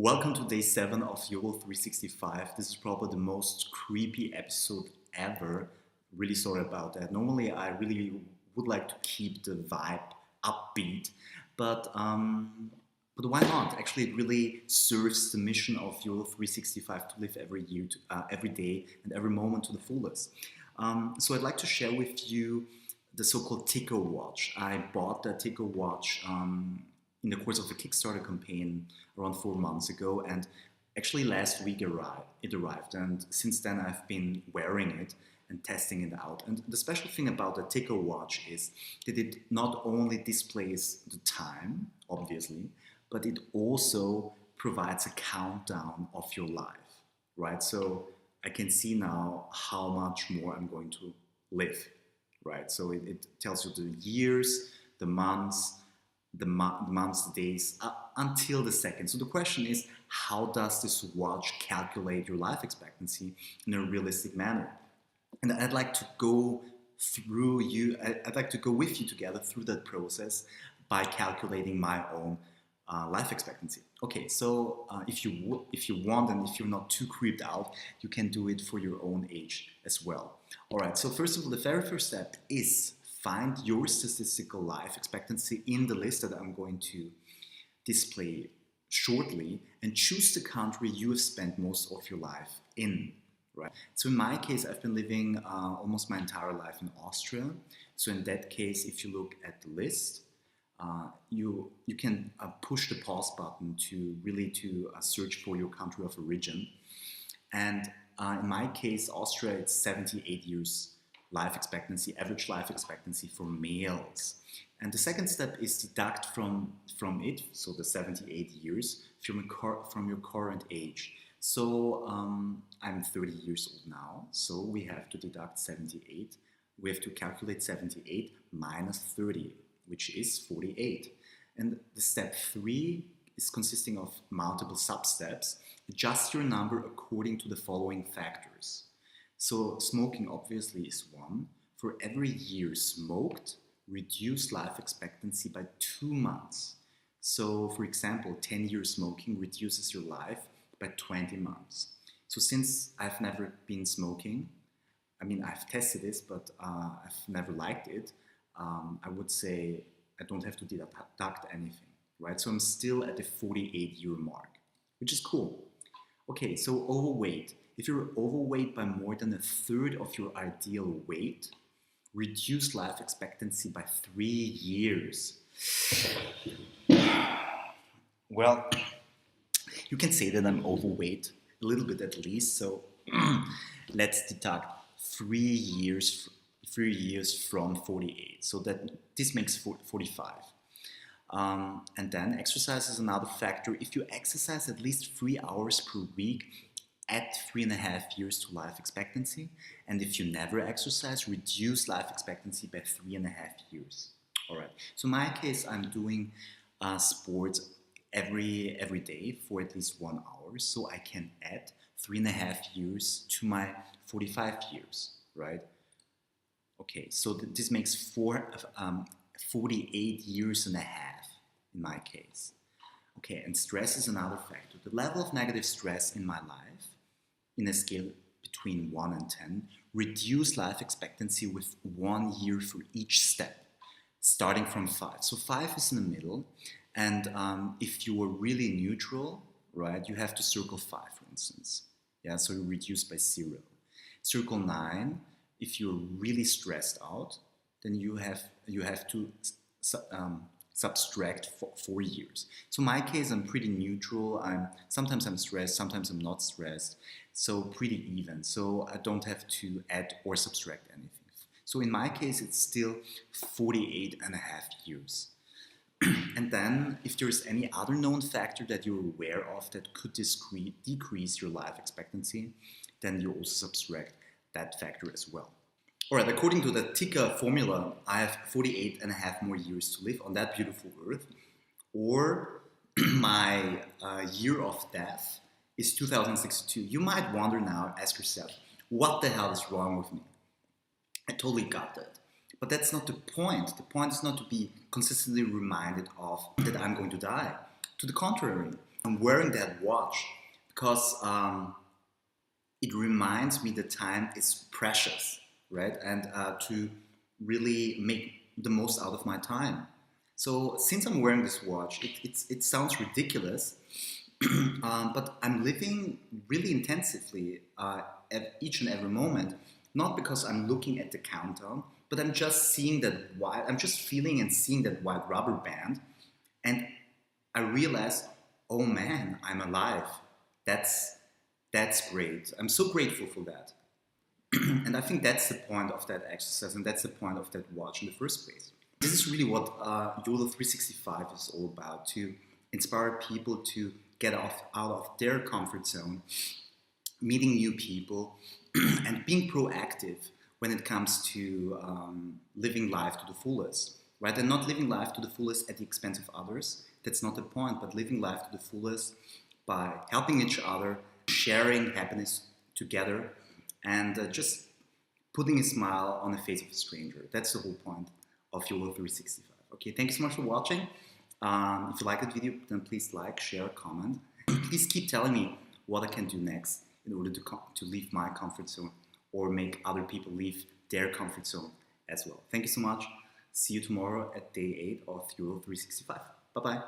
Welcome to day 7 of YOLO365. This is probably the most creepy episode ever. Really sorry about that. Normally I really would like to keep the vibe upbeat, but why not? Actually, it really serves the mission of YOLO365 to live every day and every moment to the fullest. So I'd like to share with you the so-called ticker watch. I bought the ticker watch in the course of a Kickstarter campaign around 4 months ago, and actually last week it arrived, and since then I've been wearing it and testing it out. And the special thing about the ticker watch is that it not only displays the time, obviously, but it also provides a countdown of your life, right? So I can see now how much more I'm going to live, right? So it tells you the years, the months, the days, until the second. So the question is, how does this watch calculate your life expectancy in a realistic manner? And I'd like to go with you together through that process by calculating my own life expectancy. Okay, so if you want, and if you're not too creeped out, you can do it for your own age as well. All right, so first of all, the very first step is find your statistical life expectancy in the list that I'm going to display shortly, and choose the country you have spent most of your life in, right? So in my case, I've been living almost my entire life in Austria. So in that case, if you look at the list, you can push the pause button to search for your country of origin. And in my case, Austria, it's 78 years life expectancy, average life expectancy for males. And the second step is deduct from it, so the 78 years, from your current age. So I'm 30 years old now, so we have to deduct 78. We have to calculate 78 minus 30, which is 48. And the step 3 is consisting of multiple sub-steps. Adjust your number according to the following factors. So smoking obviously is 1. For every year smoked, reduce life expectancy by 2 months. So for example, 10 years smoking reduces your life by 20 months. So since I've never been smoking, I mean, I've tested this, but I've never liked it, I would say I don't have to deduct anything, right? So I'm still at the 48-year mark, which is cool. Okay, so overweight. If you're overweight by more than a third of your ideal weight, reduce life expectancy by 3 years. Well, you can say that I'm overweight, a little bit at least, so let's deduct 3 years from 48, so that this makes 45. And then exercise is another factor. If you exercise at least 3 hours per week, add 3.5 years to life expectancy. And if you never exercise, reduce life expectancy by 3.5 years. All right. So in my case, I'm doing sports every day for at least 1 hour. So I can add 3.5 years to my 45 years, right? Okay, so this makes 48 years and a half in my case. Okay, and stress is another factor. The level of negative stress in my life, in a scale between 1 and 10, reduce life expectancy with 1 year for each step, starting from 5. So 5 is in the middle, and if you were really neutral, right, you have to circle 5, for instance. Yeah, so you reduce by 0. Circle 9, if you're really stressed out, then you have to subtract 4 years. So in my case, I'm pretty neutral. Sometimes I'm stressed, sometimes I'm not stressed. So pretty even. So I don't have to add or subtract anything. So in my case, it's still 48.5 years. And then if there's any other known factor that you're aware of that could decrease your life expectancy, then you also subtract that factor as well. All right, according to the ticker formula, I have 48.5 more years to live on that beautiful earth, or my year of death is 2062. You might wonder now, ask yourself, what the hell is wrong with me? I totally got that. But that's not the point. The point is not to be consistently reminded of that I'm going to die. To the contrary, I'm wearing that watch because it reminds me that time is precious, right? And to really make the most out of my time. So since I'm wearing this watch, it sounds ridiculous, but I'm living really intensively at each and every moment, not because I'm looking at the countdown, but I'm just seeing that white, I'm just feeling and seeing that white rubber band, and I realize, oh man, I'm alive. That's that's great. I'm so grateful for that. And I think that's the point of that exercise, and that's the point of that watch in the first place. This is really what YOLO 365 is all about, to inspire people to get out of their comfort zone, meeting new people, and being proactive when it comes to living life to the fullest, right? And not living life to the fullest at the expense of others. That's not the point, but living life to the fullest by helping each other, sharing happiness together, and just putting a smile on the face of a stranger. That's the whole point of YOLO 365. Okay, thank you so much for watching. If you like the video, then please like, share, comment. Please keep telling me what I can do next in order to leave my comfort zone or make other people leave their comfort zone as well. Thank you so much. See you tomorrow at day 8 of YOLO 365. Bye-bye.